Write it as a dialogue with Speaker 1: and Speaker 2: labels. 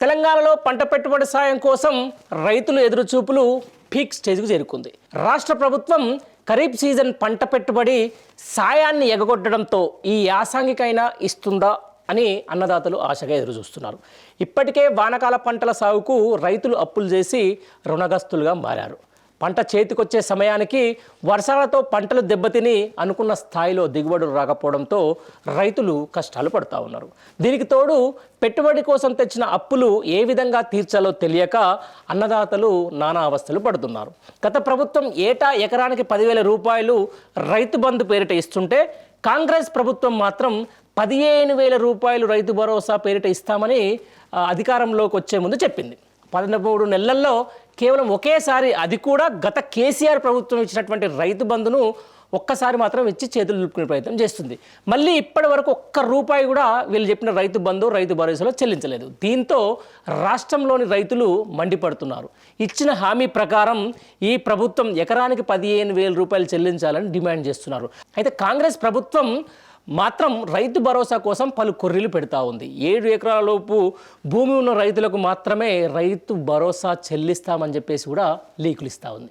Speaker 1: తెలంగాణలో పంట పెట్టుబడి సాయం కోసం రైతులు ఎదురుచూపులు పీక్ స్టేజ్కు చేరుకుంది. రాష్ట్ర ప్రభుత్వం ఖరీఫ్ సీజన్ పంట పెట్టుబడి సాయాన్ని ఎగగొట్టడంతో ఈ యాసంగికైనా ఇస్తుందా అని అన్నదాతలు ఆశగా ఎదురుచూస్తున్నారు. ఇప్పటికే వానకాల పంటల సాగుకు రైతులు అప్పులు చేసి రుణగ్రస్తులుగా మారారు. పంట చేతికొచ్చే సమయానికి వర్షాలతో పంటలు దెబ్బతిని అనుకున్న స్థాయిలో దిగుబడులు రాకపోవడంతో రైతులు కష్టాలు పడుతూ ఉన్నారు. దీనికి తోడు పెట్టుబడి కోసం తెచ్చిన అప్పులు ఏ విధంగా తీర్చాలో తెలియక అన్నదాతలు నానా అవస్థలు పడుతున్నారు. గత ప్రభుత్వం ఏటా ఎకరానికి 10,000 రూపాయలు రైతు బంధు పేరిట ఇస్తుంటే కాంగ్రెస్ ప్రభుత్వం మాత్రం 15,000 రూపాయలు రైతు భరోసా పేరిట ఇస్తామని అధికారంలోకి వచ్చే ముందు చెప్పింది. 13 నెలల్లో కేవలం ఒకేసారి, అది కూడా గత కేసీఆర్ ప్రభుత్వం ఇచ్చినటువంటి రైతు బంధును ఒక్కసారి మాత్రం ఇచ్చి చేతులు దులుపుకునే ప్రయత్నం చేస్తుంది. మళ్ళీ ఇప్పటి వరకు ఒక్క రూపాయి కూడా వీళ్ళు చెప్పిన రైతు బంధు రైతు భరోసాలో చెల్లించలేదు. దీంతో రాష్ట్రంలోని రైతులు మండిపడుతున్నారు. ఇచ్చిన హామీ ప్రకారం ఈ ప్రభుత్వం ఎకరానికి 15,000 రూపాయలు చెల్లించాలని డిమాండ్ చేస్తున్నారు. అయితే కాంగ్రెస్ ప్రభుత్వం మాత్రం రైతు భరోసా కోసం పలు కొర్రీలు పెడతా ఉంది. 7 ఎకరాల లోపు భూమి ఉన్న రైతులకు మాత్రమే రైతు భరోసా చెల్లిస్తామని చెప్పేసి కూడా లీకులు ఇస్తూ ఉంది.